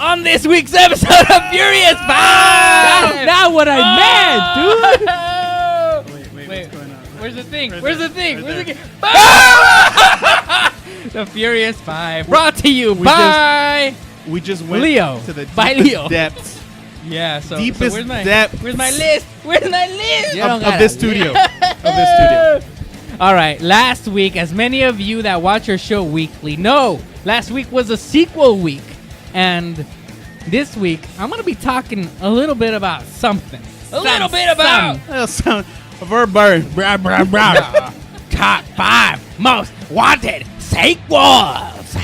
on this week's episode of Furious 5. That's not what I meant, dude. Wait, Wait, what's going on? Where's the thing? Right Where's there. the thing? Right Where's the there. game? The Furious 5 brought to you by We just went Leo. to the By deepest Leo. depths yeah. So Deepest where's my depths. Where's my list? Where's my list? You don't of gotta this studio. Of this studio. All right, last week, as many of you that watch our show weekly know, last week was a sequel week. And this week, I'm going to be talking a little bit about something. A little bit about Son of our bird. top 5 most wanted sequels.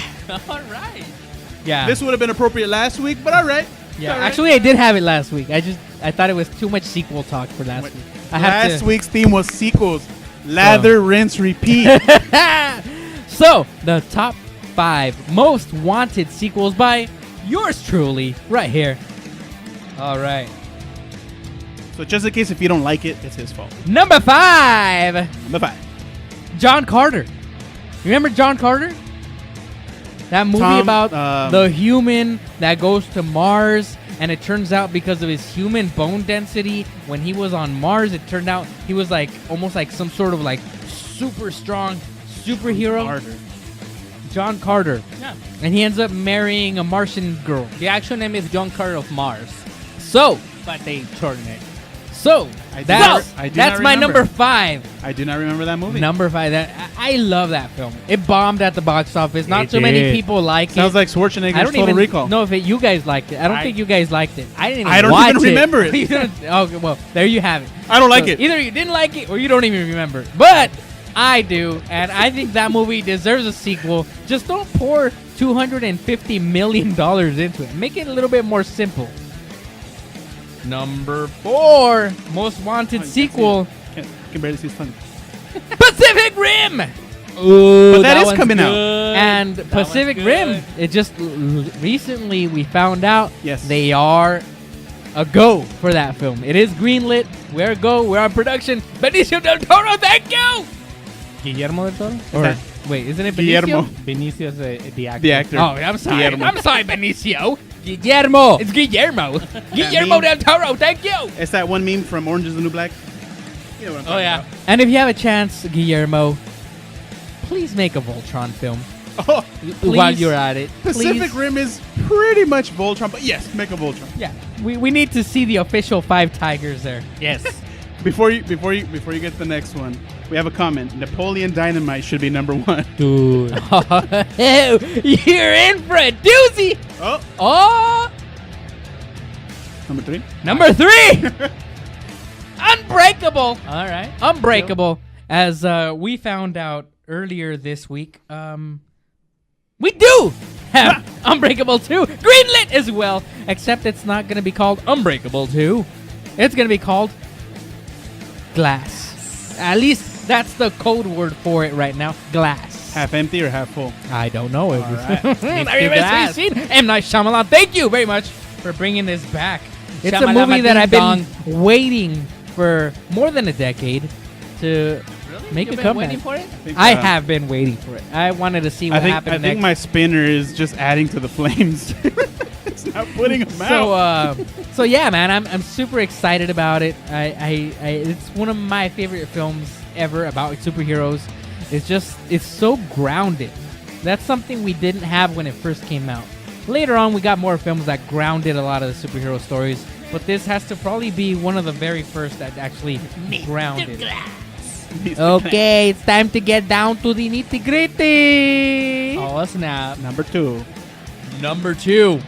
All right. Yeah. This would have been appropriate last week, but all right. yeah. All right. Actually, I did have it last week. I thought it was too much sequel talk for last week. I had last to. week's theme was sequels. Lather, rinse, repeat. So, the top 5 most wanted sequels by yours truly, right here. All right. So just in case if you don't like it, it's his fault. Number 5, Number 5. John Carter. Remember John Carter? That movie Tom, about the um, human that goes to Mars, and it turns out because of his human bone density, when he was on Mars, it turned out he was like almost like some sort of like super strong superhero. Harder. John Carter. Yeah. And he ends up marrying a Martian girl. The actual name is John Carter of Mars, So, but they shorten it. so I do that's, not- I do that's not my remember. number 5. I do not remember that movie. Number 5. That I love that film. It bombed at the box office. Not It so many did. people like it. Sounds like Schwarzenegger's I don't Total even Recall. know if you guys liked it. I don't I- think you guys liked it. I didn't even I don't watch even remember it. You didn't- okay, well, there you have it. I don't like So it. Either you didn't like it or you don't even remember it. But I do, and I think that movie deserves a sequel. Just don't pour $250 million into it. Make it a little bit more simple. Number 4 most wanted Oh, you can't sequel, Can barely see his tongue. Pacific Rim. Ooh, But that is coming out. And Pacific Rim, it just recently we found out Yes. they are a go for that film. It is greenlit. We're a go. We're on production. Benicio del Toro, thank you. Guillermo del Toro? Or that wait, isn't it Guillermo. Benicio? Benicio is the actor. The actor. Oh, I'm sorry. Guillermo. I'm sorry, Benicio. Guillermo. It's Guillermo. Guillermo del meme? Toro, thank you. It's that one meme from Orange is the New Black. You know what I'm Oh, talking yeah. about. And if you have a chance, Guillermo, please make a Voltron film Oh, while you're at it. Pacific Please. Rim is pretty much Voltron, but yes, make a Voltron. Yeah, we need to see the official 5 tigers there. Yes. Before you get to the next one, we have a comment. Napoleon Dynamite should be number 1. Dude. You're in for a doozy. Oh, Oh, number 3. number 3. Unbreakable. All right. Unbreakable. As we found out earlier this week, we do have Unbreakable 2 greenlit as well, except it's not going to be called Unbreakable 2. It's going to be called Glass. At least that's the code word for it right now. Glass. Half empty or half full? I don't know. It All was right. Very much to be seen. M. Night Shyamalan, thank you very much for bringing this back. It's a Shyamalan movie that I've been ding waiting for more than a decade to make You've a been comeback. waiting for it? I have been waiting for it. I wanted to see what happened I think next. my spinner is just adding to the flames. It's not putting them so, out. so yeah, man, I'm super excited about it. I it's one of my favorite films ever about superheroes. It's so grounded. That's something we didn't have when it first came out. Later on, we got more films that grounded a lot of the superhero stories, but this has to probably be one of the very first that actually grounded. Okay, it's time to get down to the nitty gritty. Oh, snap. Number 2. Number 2.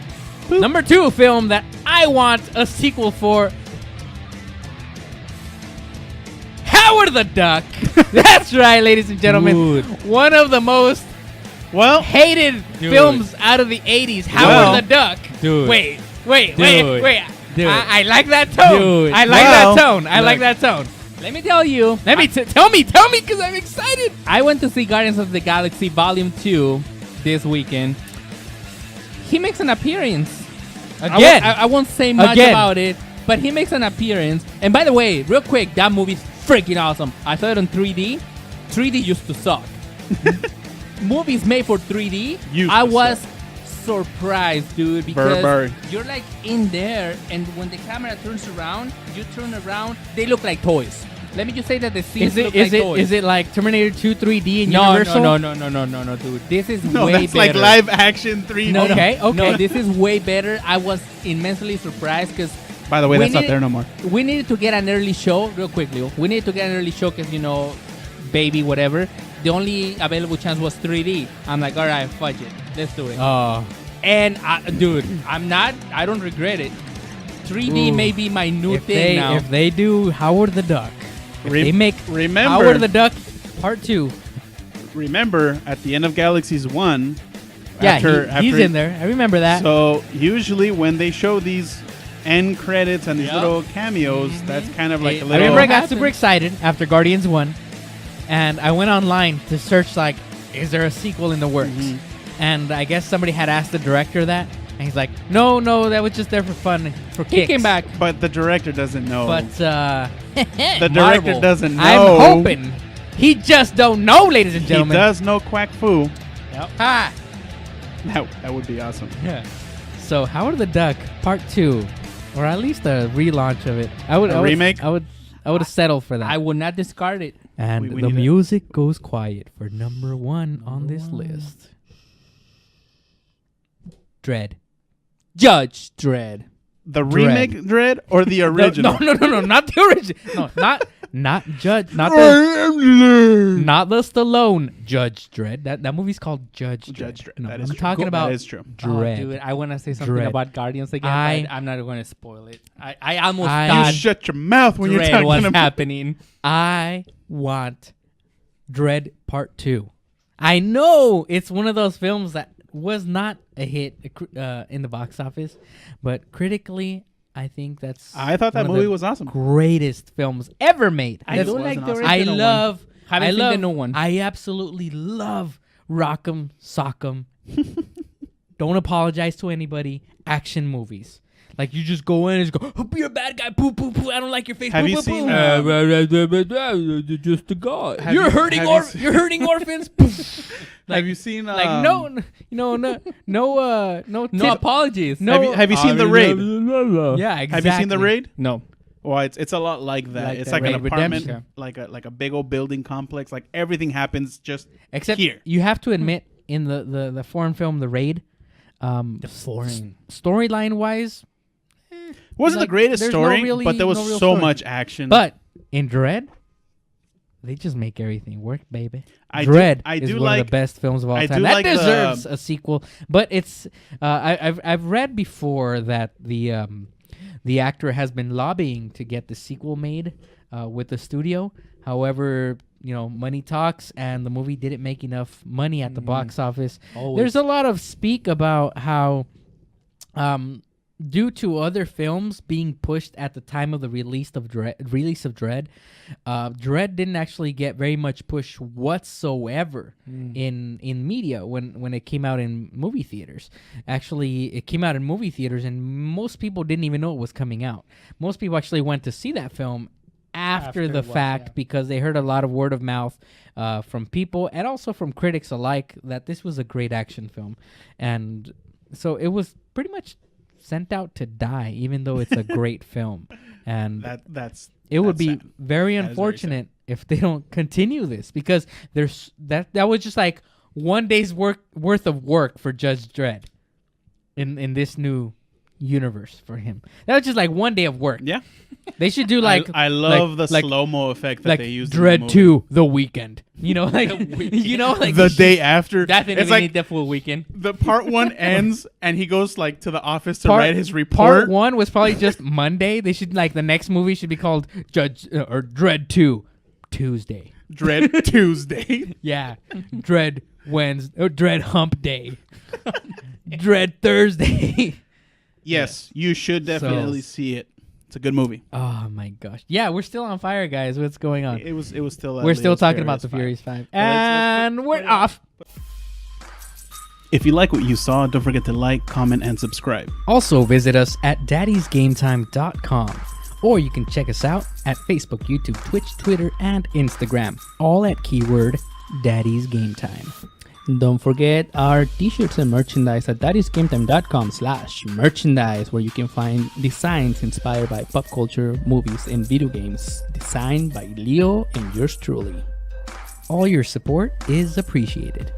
Number 2 film that I want a sequel for. Howard the Duck. That's right, ladies and gentlemen. Dude. One of the most Well, hated Dude. films out of the 80s. Howard Well. the Duck. Dude. Wait. Dude. Dude. I like that tone. Dude. I like Well. that tone. I like Look. that tone. Let me tell you. Let me tell me, because I'm excited. I went to see Guardians of the Galaxy Volume 2 this weekend. He makes an appearance. Again. I won't say much Again. about it, but he makes an appearance. And by the way, real quick, that movie's freaking awesome. I saw it on 3D. 3D used to suck. Movies made for 3D, Used I to was surprised, dude, because Burr. you're like in there, and when the camera turns around, you turn around, they look like toys. Let me just say that the scenes look like toys. Is it like Terminator 2 3D in No, Universal? no, dude. This is No, way that's better. like live action 3D. No, Okay. No, this is way better. I was immensely surprised because By the way, We that's not need- there no more. we needed to get an early show real quickly. We needed to get an early show because, baby, whatever. The only available chance was 3D. I'm like, all right, fudge it. Let's do it. Oh, And, dude, I don't regret it. 3D Ooh. may be my new if thing they now. if they do Howard the Duck, if Rem- they make remember- Howard the Duck Part 2. Remember, at the end of Galaxies 1, Yeah, after, he's after- in there. I remember that. So usually when they show these end credits and these Yep. little cameos, that's kind of like Hey, a I little. remember I got happened. super excited after Guardians 1, and I went online to search, like, is there a sequel in the works? Mhm. And I guess somebody had asked the director that, and he's like, no, that was just there for fun, for He kicks. came back. But the director doesn't know. But the director Marvel. doesn't know. I'm hoping he just don't know, ladies and He gentlemen. does know Quack Fu. Ha! That would be awesome. Yeah. So Howard the Duck Part 2, or at least a relaunch of it. I would remake? I would have settled for that. I would not discard it. And we the need it. music goes quiet for number 1 on this list. Dread. Judge Dredd. The Dredd. remake Dread or the original? No, not the original. No, not Judge, not the Stallone Judge Dredd. That movie's called Judge Dredd. Judge Dredd. No, That is I'm true. talking about That is true. Dredd. Oh, dude, I want to say something Dredd. about Guardians again, I- but I'm not going to spoil it. I almost I- You thought shut your mouth when you're Dredd talking was about. happening. I want Dread Part 2. I know it's one of those films that was not a hit in the box office, but critically, I think that's I thought that one of movie the was awesome. greatest films ever made. I That's- don't like the awesome. I original one. love. Haven't I seen love the new one. I absolutely love Rock'em Sock'em. Don't apologize to anybody. Action movies. Like you just go in and just go, oh, you're a bad guy. Poo poo poo. I don't like your face. Have poo, you poo, seen, poo. just a guy. Have You're you- hurting have you seen- you're hurting orphans. Poof. Have you seen? Like no No tip- apologies. No- Have you seen The Raid? Yeah, exactly. Have you seen The Raid? No. Well, it's a lot like that. Like It's that like an Raid apartment, Redemption. like a big old building complex. Like everything happens just Except here. you have to admit in the foreign film The Raid, storyline wise, Wasn't like, the greatest there's no story, really- but there was no real so story. much action. but in Dread, they just make everything work, baby. I Dread I is do one like of the best films of all I time. do That like the- deserves a sequel, but it's I've read before that the actor has been lobbying to get the sequel made with the studio. However, money talks, and the movie didn't make enough money at the box office. Always. There's a lot of speak about how due to other films being pushed at the time of the release of Dread, Dread didn't actually get very much push whatsoever in media when it came out in movie theaters. Actually, it came out in movie theaters, and most people didn't even know it was coming out. Most people actually went to see that film after the Afterwards, fact yeah. because they heard a lot of word of mouth from people and also from critics alike that this was a great action film. And so it was pretty much sent out to die, even though it's a great film. And that's it would be sad. very That is very unfortunate if they don't continue this, because there's that was just like one day's worth of work for Judge Dredd in this new universe for him. That was just like one day of work. Yeah. They should do like I love the like- slow-mo effect that like they used. Dread in the movie. 2 The Weekend. Like like The day after. Definitely It's like need the full weekend. the part 1 ends and he goes like to the office to Part- write his Part report. 1 was probably just Monday. They should the next movie should be called Judge or Dread 2 Tuesday. Dread Tuesday. Yeah. Dread Wednesday or Dread Hump Day. Dread Thursday. Yes, you should definitely see it. It's a good movie. Oh my gosh. Yeah, we're still on fire, guys. What's going on? It was still. We're still Leo's talking about Furious the 5. Furious 5. let's And we're off. If you like what you saw, don't forget to like, comment, and subscribe. Also, visit us at daddysgametime.com. Or you can check us out at Facebook, YouTube, Twitch, Twitter, and Instagram. All at keyword Daddy's Game Time. Don't forget our t-shirts and merchandise at thatisgametime.com/merchandise, where you can find designs inspired by pop culture, movies, and video games, designed by Leo and yours truly. All your support is appreciated.